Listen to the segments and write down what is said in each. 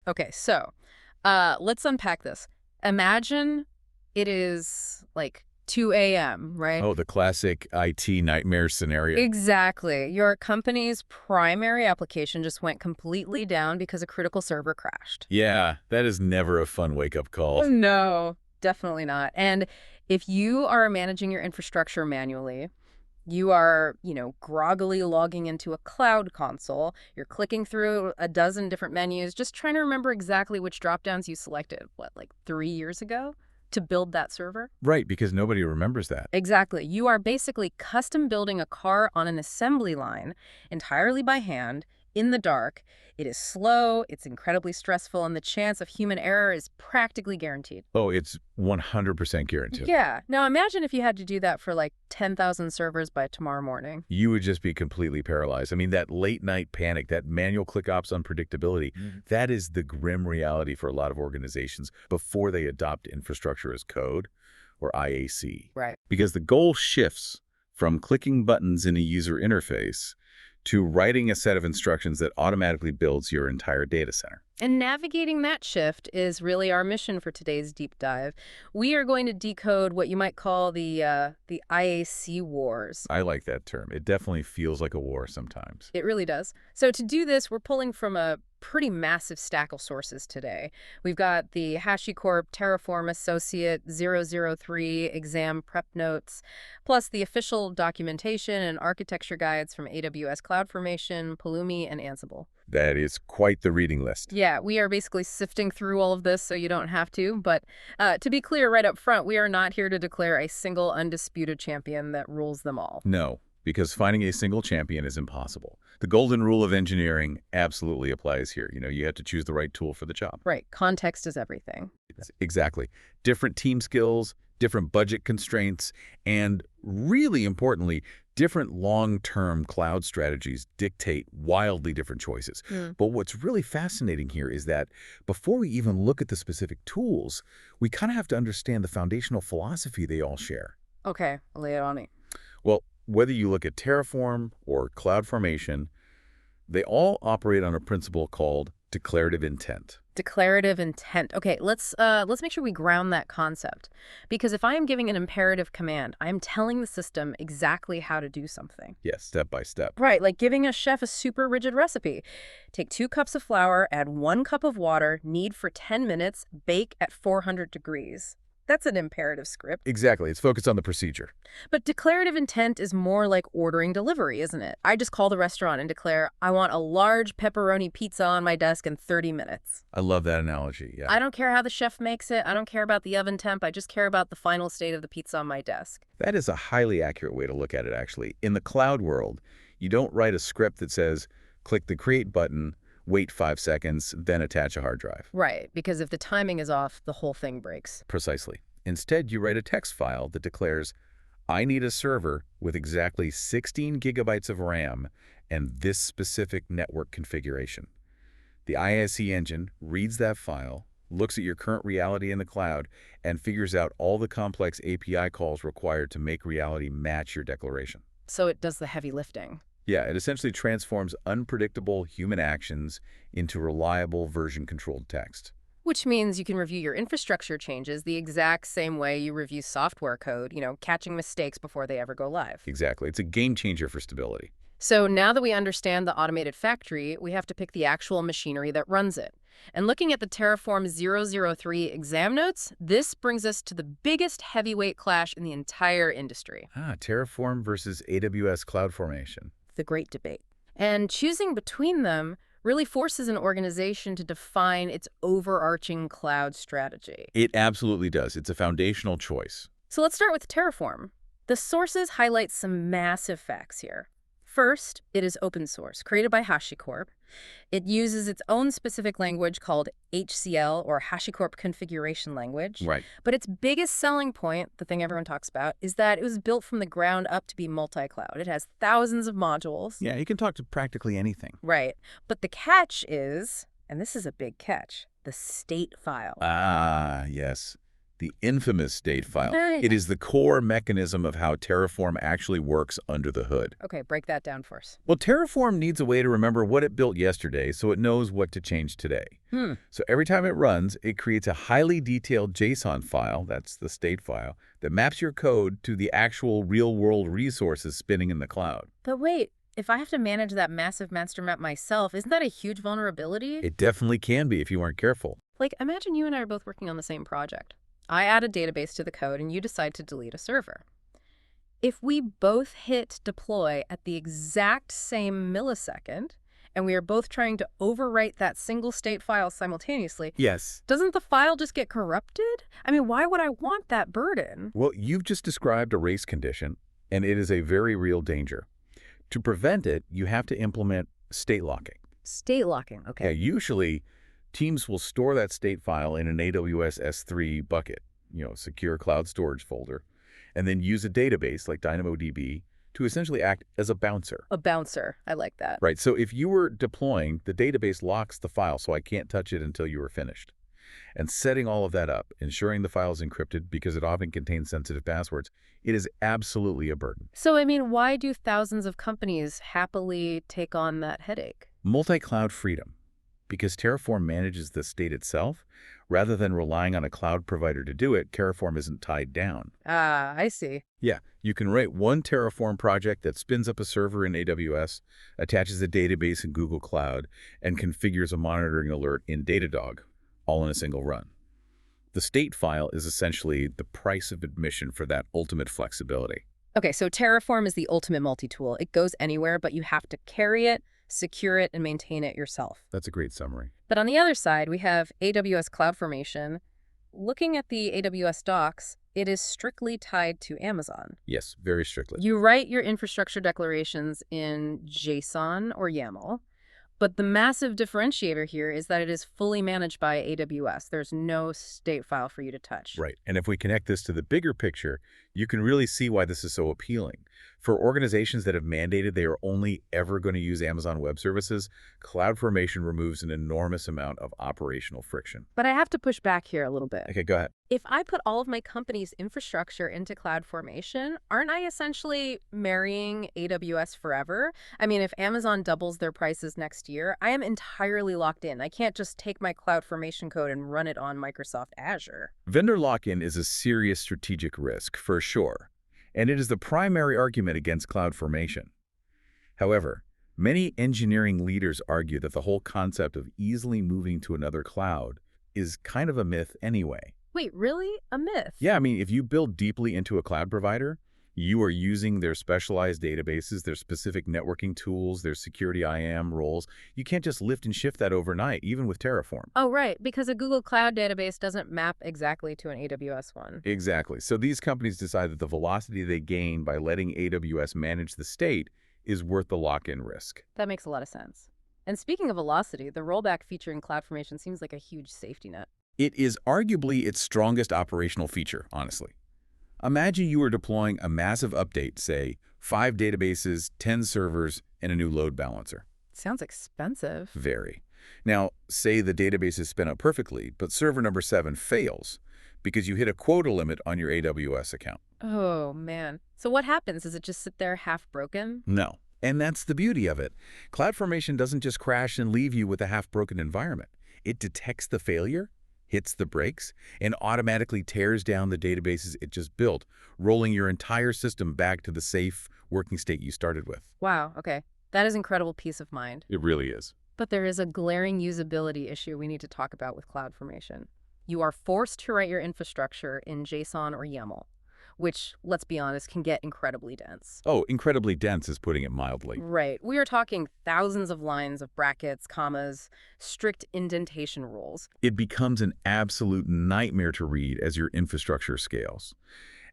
Okay, so let's unpack this. Imagine it is like 2 a.m., right? Oh, the classic IT nightmare scenario. Exactly. Your company's primary application just went completely down because a critical server crashed. Yeah, that is never a fun wake-up call. No, definitely not. And if you are managing your infrastructure manually, you are, groggily logging into a cloud console. You're clicking through a dozen different menus, just trying to remember exactly which dropdowns you selected, like 3 years ago to build that server? Right, because nobody remembers that. Exactly. You are basically custom building a car on an assembly line entirely by hand in the dark. It is slow, it's incredibly stressful, and the chance of human error is practically guaranteed. Oh, it's 100% guaranteed. Yeah. Now imagine if you had to do that for like 10,000 servers by tomorrow morning. You would just be completely paralyzed. I mean, that late-night panic, that manual ClickOps unpredictability, that is the grim reality for a lot of organizations before they adopt infrastructure as code, or IaC. Right. Because the goal shifts from clicking buttons in a user interface to writing a set of instructions that automatically builds your entire data center. And navigating that shift is really our mission for today's deep dive. We are going to decode what you might call the IaC wars. I like that term. It definitely feels like a war sometimes. It really does. So to do this, we're pulling from a pretty massive stack of sources today. We've got the HashiCorp Terraform Associate 003 exam prep notes, plus the official documentation and architecture guides from AWS CloudFormation, Pulumi, and Ansible. That is quite the reading list. Yeah, we are basically sifting through all of this so you don't have to. But to be clear right up front, we are not here to declare a single undisputed champion that rules them all. No, because finding a single champion is impossible. The golden rule of engineering absolutely applies here. You have to choose the right tool for the job. Right. Context is everything. Exactly. Different team skills, different budget constraints, and really importantly, different long-term cloud strategies dictate wildly different choices. But what's really fascinating here is that before we even look at the specific tools, we kind of have to understand the foundational philosophy they all share. Okay, lay it on me. Well, whether you look at Terraform or CloudFormation, they all operate on a principle called declarative intent. Declarative intent. Okay, let's make sure we ground that concept. Because if I am giving an imperative command, I am telling the system exactly how to do something. Yes, step by step. Right, like giving a chef a super rigid recipe. Take 2 cups of flour, add 1 cup of water, knead for 10 minutes, bake at 400 degrees. That's an imperative script. Exactly. It's focused on the procedure. But declarative intent is more like ordering delivery, isn't it? I just call the restaurant and declare, I want a large pepperoni pizza on my desk in 30 minutes. I love that analogy, yeah. I don't care how the chef makes it. I don't care about the oven temp. I just care about the final state of the pizza on my desk. That is a highly accurate way to look at it, actually. In the cloud world, you don't write a script that says, click the create button, wait 5 seconds, then attach a hard drive. Right, because if the timing is off, the whole thing breaks. Precisely. Instead, you write a text file that declares, I need a server with exactly 16 gigabytes of RAM and this specific network configuration. The IaC engine reads that file, looks at your current reality in the cloud, and figures out all the complex API calls required to make reality match your declaration. So it does the heavy lifting. Yeah, it essentially transforms unpredictable human actions into reliable version-controlled text. Which means you can review your infrastructure changes the exact same way you review software code, catching mistakes before they ever go live. Exactly. It's a game changer for stability. So now that we understand the automated factory, we have to pick the actual machinery that runs it. And looking at the Terraform 003 exam notes, this brings us to the biggest heavyweight clash in the entire industry. Terraform versus AWS CloudFormation. The great debate. And choosing between them really forces an organization to define its overarching cloud strategy. It absolutely does. It's a foundational choice. So let's start with Terraform. The sources highlight some massive facts here. First, it is open source, created by HashiCorp. It uses its own specific language called HCL, or HashiCorp Configuration Language. Right. But its biggest selling point, the thing everyone talks about, is that it was built from the ground up to be multi-cloud. It has thousands of modules. Yeah, you can talk to practically anything. Right. But the catch is, and this is a big catch, the state file. Yes. The infamous state file. Hey. It is the core mechanism of how Terraform actually works under the hood. Okay, break that down for us. Well, Terraform needs a way to remember what it built yesterday so it knows what to change today. So every time it runs, it creates a highly detailed JSON file, that's the state file, that maps your code to the actual real-world resources spinning in the cloud. But wait, if I have to manage that massive master map myself, isn't that a huge vulnerability? It definitely can be if you aren't careful. Like, imagine you and I are both working on the same project. I add a database to the code and you decide to delete a server. If we both hit deploy at the exact same millisecond, and we are both trying to overwrite that single state file simultaneously, Yes. doesn't the file just get corrupted? I mean, why would I want that burden? Well, you've just described a race condition, and it is a very real danger. To prevent it, you have to implement state locking. State locking, Yeah, okay. usually, teams will store that state file in an AWS S3 bucket, secure cloud storage folder, and then use a database like DynamoDB to essentially act as a bouncer. A bouncer, I like that. Right, so if you were deploying, the database locks the file so I can't touch it until you are finished. And setting all of that up, ensuring the file is encrypted because it often contains sensitive passwords, it is absolutely a burden. So, I mean, why do thousands of companies happily take on that headache? Multi-cloud freedom. Because Terraform manages the state itself, rather than relying on a cloud provider to do it, Terraform isn't tied down. Ah, I see. Yeah, you can write one Terraform project that spins up a server in AWS, attaches a database in Google Cloud, and configures a monitoring alert in Datadog, all in a single run. The state file is essentially the price of admission for that ultimate flexibility. Okay, so Terraform is the ultimate multi-tool. It goes anywhere, but you have to carry it, secure it, and maintain it yourself. That's a great summary. But on the other side, we have AWS CloudFormation. Looking at the AWS docs, it is strictly tied to Amazon. Yes, very strictly. You write your infrastructure declarations in JSON or YAML, but the massive differentiator here is that it is fully managed by AWS. There's no state file for you to touch. Right, and if we connect this to the bigger picture, you can really see why this is so appealing. For organizations that have mandated they are only ever going to use Amazon Web Services, CloudFormation removes an enormous amount of operational friction. But I have to push back here a little bit. Okay, go ahead. If I put all of my company's infrastructure into CloudFormation, aren't I essentially marrying AWS forever? I mean, if Amazon doubles their prices next year, I am entirely locked in. I can't just take my CloudFormation code and run it on Microsoft Azure. Vendor lock-in is a serious strategic risk, for sure, and it is the primary argument against CloudFormation. However, many engineering leaders argue that the whole concept of easily moving to another cloud is kind of a myth anyway. Wait, really? A myth? Yeah, I mean, if you build deeply into a cloud provider, you are using their specialized databases, their specific networking tools, their security IAM roles. You can't just lift and shift that overnight, even with Terraform. Oh, right, because a Google Cloud database doesn't map exactly to an AWS one. Exactly. So these companies decide that the velocity they gain by letting AWS manage the state is worth the lock-in risk. That makes a lot of sense. And speaking of velocity, the rollback feature in CloudFormation seems like a huge safety net. It is arguably its strongest operational feature, honestly. Imagine you are deploying a massive update, say, 5 databases, 10 servers, and a new load balancer. Sounds expensive. Very. Now, say the database is spin up perfectly, but server number 7 fails because you hit a quota limit on your AWS account. Oh, man. So what happens? Does it just sit there half broken? No. And that's the beauty of it. CloudFormation doesn't just crash and leave you with a half-broken environment. It detects the failure, hits the brakes, and automatically tears down the databases it just built, rolling your entire system back to the safe working state you started with. Wow, okay. That is incredible peace of mind. It really is. But there is a glaring usability issue we need to talk about with CloudFormation. You are forced to write your infrastructure in JSON or YAML, which, let's be honest, can get incredibly dense. Oh, incredibly dense is putting it mildly. Right. We are talking thousands of lines of brackets, commas, strict indentation rules. It becomes an absolute nightmare to read as your infrastructure scales.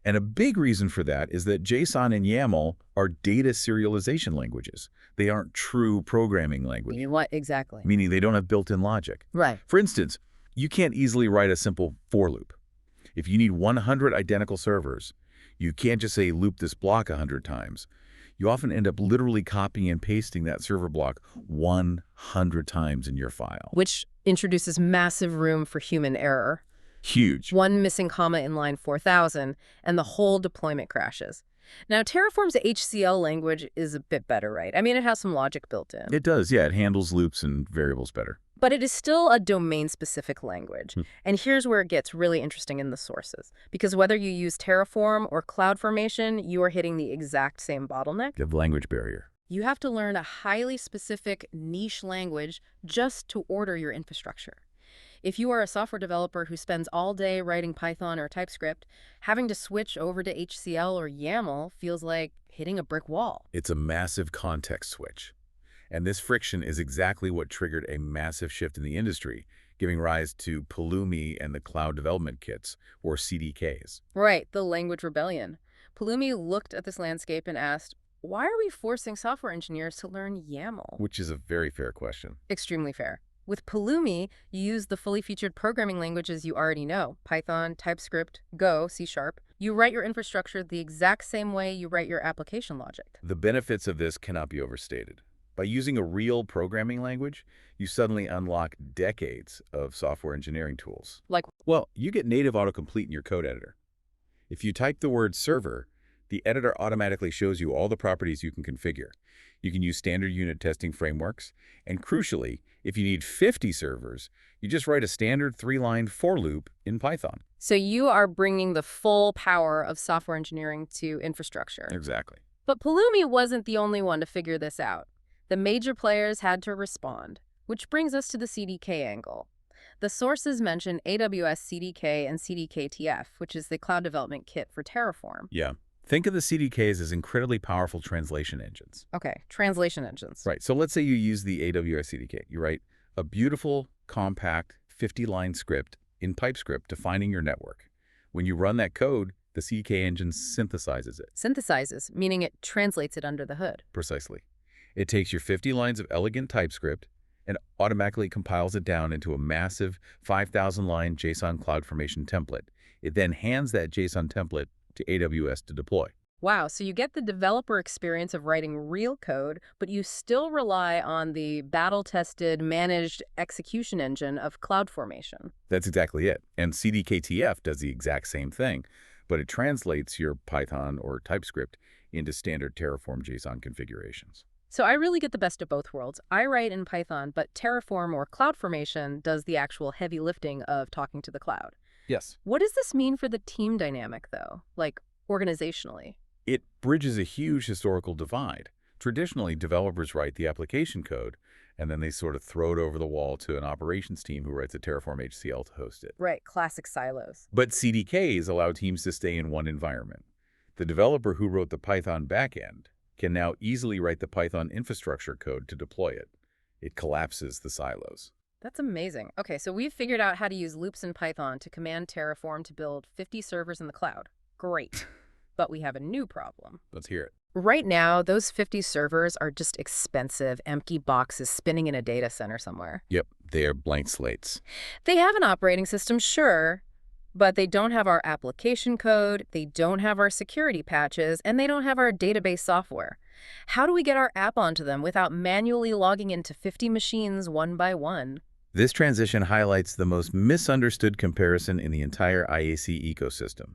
And a big reason for that is that JSON and YAML are data serialization languages. They aren't true programming languages. What exactly? Meaning they don't have built-in logic. Right. For instance, you can't easily write a simple for loop. If you need 100 identical servers, you can't just say loop this block 100 times. You often end up literally copying and pasting that server block 100 times in your file. Which introduces massive room for human error. Huge. One missing comma in line 4000, and the whole deployment crashes. Now, Terraform's HCL language is a bit better, right? I mean, it has some logic built in. It does, yeah. It handles loops and variables better. But it is still a domain-specific language. And here's where it gets really interesting in the sources. Because whether you use Terraform or CloudFormation, you are hitting the exact same bottleneck. The language barrier. You have to learn a highly specific niche language just to order your infrastructure. If you are a software developer who spends all day writing Python or TypeScript, having to switch over to HCL or YAML feels like hitting a brick wall. It's a massive context switch. And this friction is exactly what triggered a massive shift in the industry, giving rise to Pulumi and the Cloud Development Kits, or CDKs. Right, the language rebellion. Pulumi looked at this landscape and asked, why are we forcing software engineers to learn YAML? Which is a very fair question. Extremely fair. With Pulumi, you use the fully featured programming languages you already know, Python, TypeScript, Go, C#. You write your infrastructure the exact same way you write your application logic. The benefits of this cannot be overstated. By using a real programming language, you suddenly unlock decades of software engineering tools. Like, well, you get native autocomplete in your code editor. If you type the word server, the editor automatically shows you all the properties you can configure. You can use standard unit testing frameworks, and crucially, if you need 50 servers, you just write a standard 3-line for loop in Python. So you are bringing the full power of software engineering to infrastructure. Exactly. But Pulumi wasn't the only one to figure this out. The major players had to respond, which brings us to the CDK angle. The sources mention AWS CDK and CDKTF, which is the cloud development kit for Terraform. Yeah. Think of the CDKs as incredibly powerful translation engines. Okay, translation engines. Right. So let's say you use the AWS CDK. You write a beautiful, compact, 50-line script in TypeScript defining your network. When you run that code, the CDK engine synthesizes it. Synthesizes, meaning it translates it under the hood. Precisely. It takes your 50 lines of elegant TypeScript and automatically compiles it down into a massive 5,000-line JSON CloudFormation template. It then hands that JSON template to AWS to deploy. Wow, so you get the developer experience of writing real code, but you still rely on the battle-tested, managed execution engine of CloudFormation. That's exactly it. And CDKTF does the exact same thing, but it translates your Python or TypeScript into standard Terraform JSON configurations. So I really get the best of both worlds. I write in Python, but Terraform or CloudFormation does the actual heavy lifting of talking to the cloud. Yes. What does this mean for the team dynamic, though, like organizationally? It bridges a huge historical divide. Traditionally, developers write the application code, and then they sort of throw it over the wall to an operations team who writes a Terraform HCL to host it. Right, classic silos. But CDKs allow teams to stay in one environment. The developer who wrote the Python backend can now easily write the Python infrastructure code to deploy it. It collapses the silos. That's amazing. Okay, so we've figured out how to use loops in Python to command Terraform to build 50 servers in the cloud. Great. But we have a new problem. Let's hear it. Right now, those 50 servers are just expensive, empty boxes spinning in a data center somewhere. Yep, they are blank slates. They have an operating system, sure, but they don't have our application code, they don't have our security patches, and they don't have our database software. How do we get our app onto them without manually logging into 50 machines one by one? This transition highlights the most misunderstood comparison in the entire IaC ecosystem.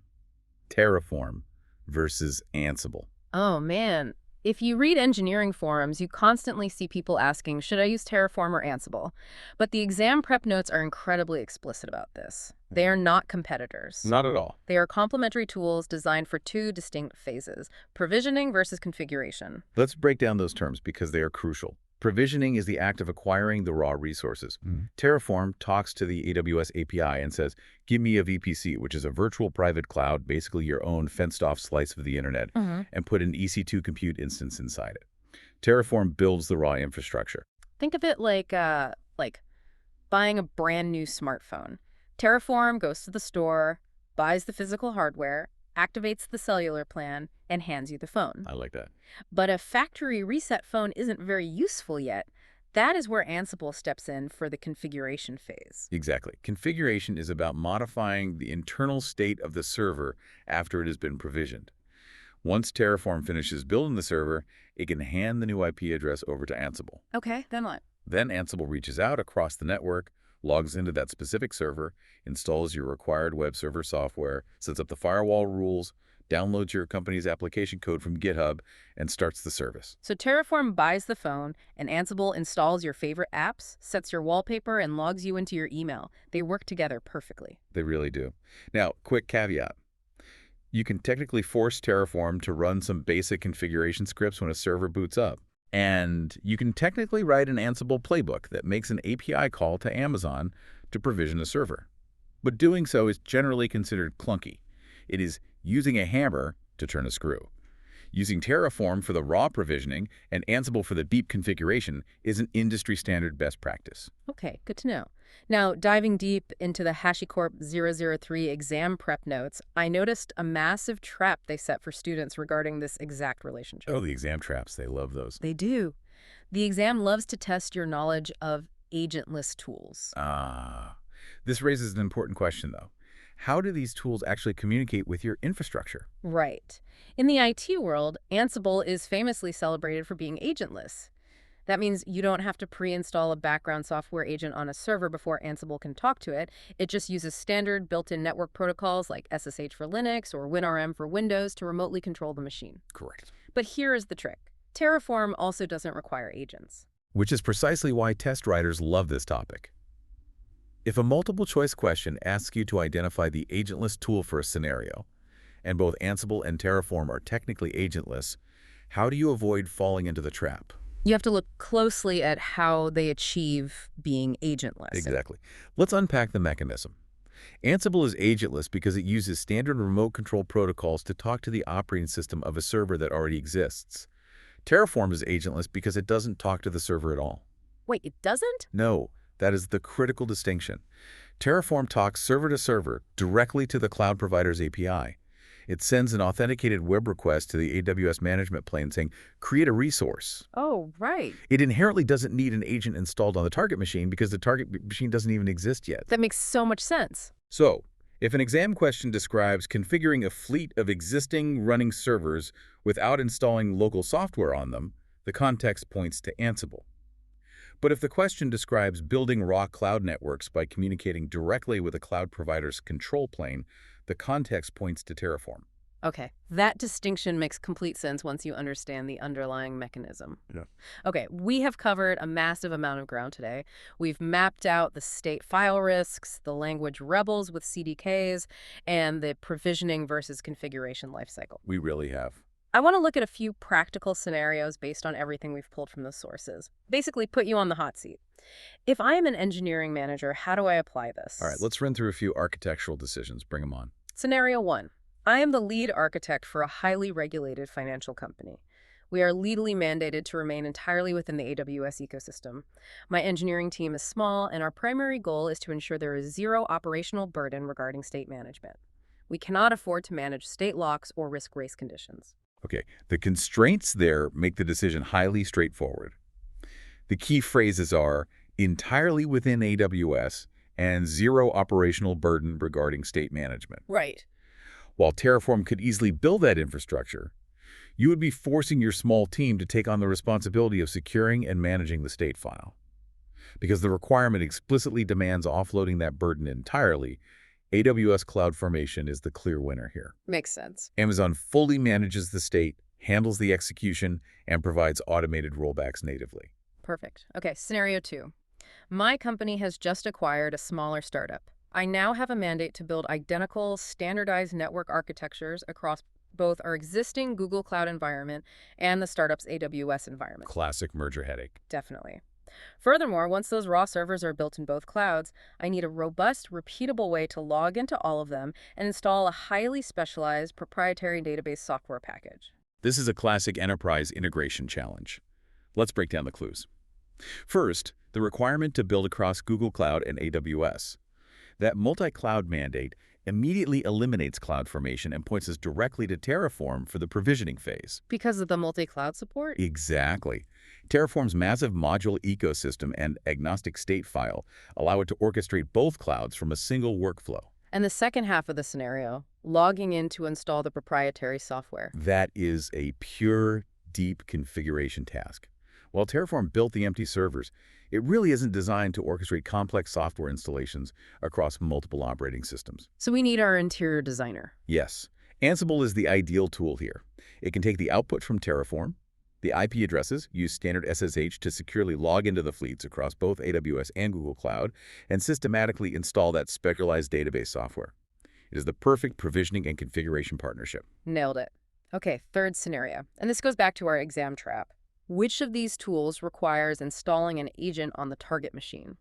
Terraform versus Ansible. Oh, man. If you read engineering forums, you constantly see people asking, should I use Terraform or Ansible? But the exam prep notes are incredibly explicit about this. They are not competitors. Not at all. They are complementary tools designed for two distinct phases, provisioning versus configuration. Let's break down those terms because they are crucial. Provisioning is the act of acquiring the raw resources. Terraform talks to the AWS API and says, give me a VPC, which is a virtual private cloud, basically your own fenced-off slice of the internet, and put an EC2 compute instance inside it. Terraform builds the raw infrastructure. Think of it like buying a brand new smartphone. Terraform goes to the store, buys the physical hardware, activates the cellular plan, and hands you the phone. I like that. But a factory reset phone isn't very useful yet. That is where Ansible steps in for the configuration phase. Exactly. Configuration is about modifying the internal state of the server after it has been provisioned. Once Terraform finishes building the server, it can hand the new IP address over to Ansible. Okay, then what? Then Ansible reaches out across the network, logs into that specific server, installs your required web server software, sets up the firewall rules, downloads your company's application code from GitHub, and starts the service. So Terraform buys the phone, and Ansible installs your favorite apps, sets your wallpaper, and logs you into your email. They work together perfectly. They really do. Now, quick caveat. You can technically force Terraform to run some basic configuration scripts when a server boots up. And you can technically write an Ansible playbook that makes an API call to Amazon to provision a server. But doing so is generally considered clunky. It is using a hammer to turn a screw. Using Terraform for the raw provisioning and Ansible for the deep configuration is an industry-standard best practice. Okay, good to know. Now, diving deep into the HashiCorp 003 exam prep notes, I noticed a massive trap they set for students regarding this exact relationship. Oh, the exam traps. They love those. They do. The exam loves to test your knowledge of agentless tools. This raises an important question, though. How do these tools actually communicate with your infrastructure? Right. In the IT world, Ansible is famously celebrated for being agentless. That means you don't have to pre-install a background software agent on a server before Ansible can talk to it. It just uses standard built-in network protocols like SSH for Linux or WinRM for Windows to remotely control the machine. Correct. But here is the trick. Terraform also doesn't require agents. Which is precisely why test writers love this topic. If a multiple-choice question asks you to identify the agentless tool for a scenario, and both Ansible and Terraform are technically agentless, how do you avoid falling into the trap? You have to look closely at how they achieve being agentless. Exactly. Let's unpack the mechanism. Ansible is agentless because it uses standard remote control protocols to talk to the operating system of a server that already exists. Terraform is agentless because it doesn't talk to the server at all. Wait, it doesn't? No, that is the critical distinction. Terraform talks server to server directly to the cloud provider's API. It sends an authenticated web request to the AWS management plane saying, create a resource. Oh, right. It inherently doesn't need an agent installed on the target machine because the target machine doesn't even exist yet. That makes so much sense. So, if an exam question describes configuring a fleet of existing running servers without installing local software on them, the context points to Ansible. But if the question describes building raw cloud networks by communicating directly with a cloud provider's control plane, the context points to Terraform. Okay, that distinction makes complete sense once you understand the underlying mechanism. Yeah. Okay, we have covered a massive amount of ground today. We've mapped out the state file risks, the language rebels with CDKs, and the provisioning versus configuration lifecycle. We really have. I want to look at a few practical scenarios based on everything we've pulled from the sources. Basically, put you on the hot seat. If I am an engineering manager, how do I apply this? All right, let's run through a few architectural decisions. Bring them on. Scenario 1. I am the lead architect for a highly regulated financial company. We are legally mandated to remain entirely within the AWS ecosystem. My engineering team is small, and our primary goal is to ensure there is zero operational burden regarding state management. We cannot afford to manage state locks or risk race conditions. Okay, the constraints there make the decision highly straightforward. The key phrases are entirely within AWS and zero operational burden regarding state management. Right. While Terraform could easily build that infrastructure, you would be forcing your small team to take on the responsibility of securing and managing the state file. Because the requirement explicitly demands offloading that burden entirely, AWS CloudFormation is the clear winner here. Makes sense. Amazon fully manages the state, handles the execution, and provides automated rollbacks natively. Perfect. Okay, scenario 2. My company has just acquired a smaller startup. I now have a mandate to build identical, standardized network architectures across both our existing Google Cloud environment and the startup's AWS environment. Classic merger headache. Definitely. Furthermore, once those raw servers are built in both clouds, I need a robust, repeatable way to log into all of them and install a highly specialized proprietary database software package. This is a classic enterprise integration challenge. Let's break down the clues. First, the requirement to build across Google Cloud and AWS. That multi-cloud mandate immediately eliminates CloudFormation and points us directly to Terraform for the provisioning phase. Because of the multi-cloud support? Exactly. Terraform's massive module ecosystem and agnostic state file allow it to orchestrate both clouds from a single workflow. And the second half of the scenario, logging in to install the proprietary software. That is a pure, deep configuration task. While Terraform built the empty servers, It really isn't designed to orchestrate complex software installations across multiple operating systems. So we need our interior designer. Yes, Ansible is the ideal tool here. It can take the output from Terraform, the IP addresses, use standard SSH to securely log into the fleets across both AWS and Google Cloud, and systematically install that specialized database software. It is the perfect provisioning and configuration partnership. Nailed it. Okay, third scenario. And this goes back to our exam trap. Which of these tools requires installing an agent on the target machine?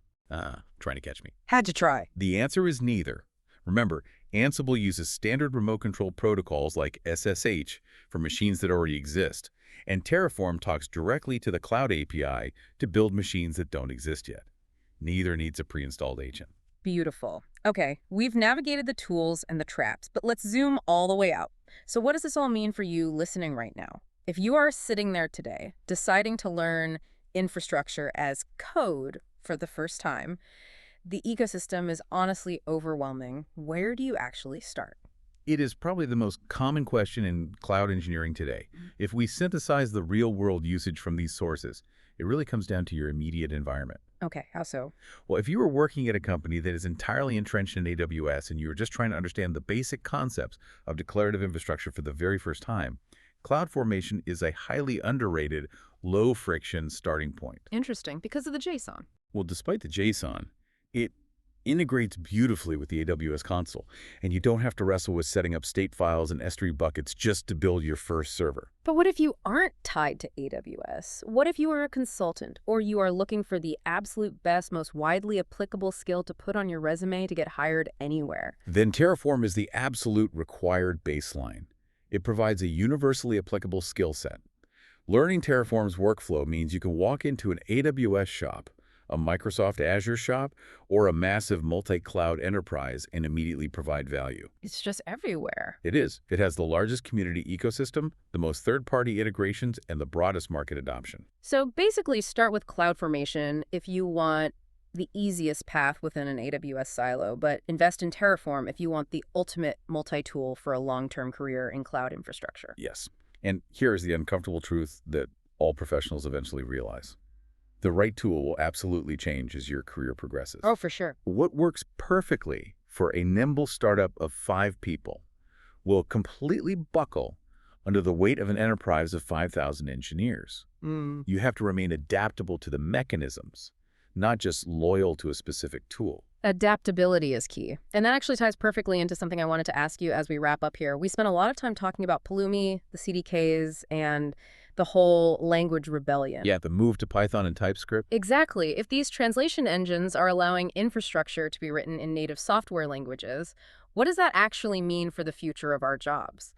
Trying to catch me. Had to try. The answer is neither. Remember, Ansible uses standard remote control protocols like SSH for machines that already exist, and Terraform talks directly to the Cloud API to build machines that don't exist yet. Neither needs a pre-installed agent. Beautiful. Okay, we've navigated the tools and the traps, but let's zoom all the way out. So what does this all mean for you listening right now? If you are sitting there today, deciding to learn infrastructure as code for the first time, the ecosystem is honestly overwhelming. Where do you actually start? It is probably the most common question in cloud engineering today. If we synthesize the real-world usage from these sources, it really comes down to your immediate environment. Okay, how so? Well, if you were working at a company that is entirely entrenched in AWS and you were just trying to understand the basic concepts of declarative infrastructure for the very first time, CloudFormation is a highly underrated, low-friction starting point. Interesting, because of the JSON. Well, despite the JSON, it integrates beautifully with the AWS console, and you don't have to wrestle with setting up state files and S3 buckets just to build your first server. But what if you aren't tied to AWS? What if you are a consultant, or you are looking for the absolute best, most widely applicable skill to put on your resume to get hired anywhere? Then Terraform is the absolute required baseline. It provides a universally applicable skill set. Learning Terraform's workflow means you can walk into an AWS shop, a Microsoft Azure shop, or a massive multi-cloud enterprise and immediately provide value. It's just everywhere. It is. It has the largest community ecosystem, the most third-party integrations, and the broadest market adoption. So basically start with CloudFormation if you want the easiest path within an AWS silo, but invest in Terraform if you want the ultimate multi-tool for a long-term career in cloud infrastructure. Yes. And here is the uncomfortable truth that all professionals eventually realize. The right tool will absolutely change as your career progresses. Oh, for sure. What works perfectly for a nimble startup of 5 people will completely buckle under the weight of an enterprise of 5,000 engineers. You have to remain adaptable to the mechanisms, not just loyal to a specific tool. Adaptability is key. And that actually ties perfectly into something I wanted to ask you as we wrap up here. We spent a lot of time talking about Pulumi, the CDKs, and the whole language rebellion. Yeah, the move to Python and TypeScript. Exactly. If these translation engines are allowing infrastructure to be written in native software languages, what does that actually mean for the future of our jobs?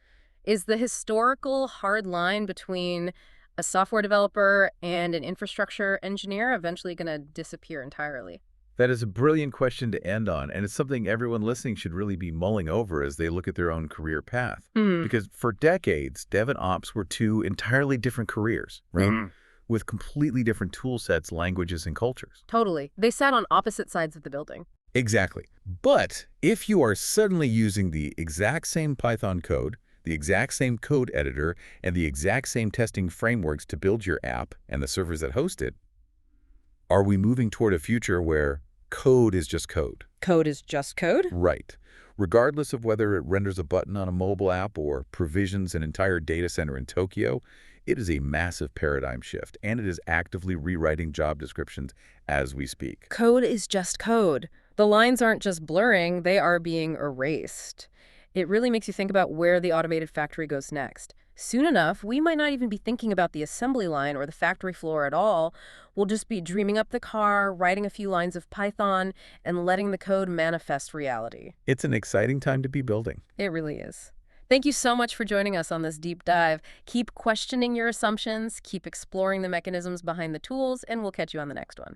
Is the historical hard line between a software developer and an infrastructure engineer eventually going to disappear entirely? That is a brilliant question to end on, and it's something everyone listening should really be mulling over as they look at their own career path. Because for decades, dev and ops were 2 entirely different careers, right? With completely different tool sets, languages, and cultures. Totally. They sat on opposite sides of the building. Exactly. But if you are suddenly using the exact same Python code, the exact same code editor, and the exact same testing frameworks to build your app and the servers that host it, are we moving toward a future where code is just code? Code is just code? Right. Regardless of whether it renders a button on a mobile app or provisions an entire data center in Tokyo, it is a massive paradigm shift, and it is actively rewriting job descriptions as we speak. Code is just code. The lines aren't just blurring, they are being erased. It really makes you think about where the automated factory goes next. Soon enough, we might not even be thinking about the assembly line or the factory floor at all. We'll just be dreaming up the car, writing a few lines of Python, and letting the code manifest reality. It's an exciting time to be building. It really is. Thank you so much for joining us on this deep dive. Keep questioning your assumptions, keep exploring the mechanisms behind the tools, and we'll catch you on the next one.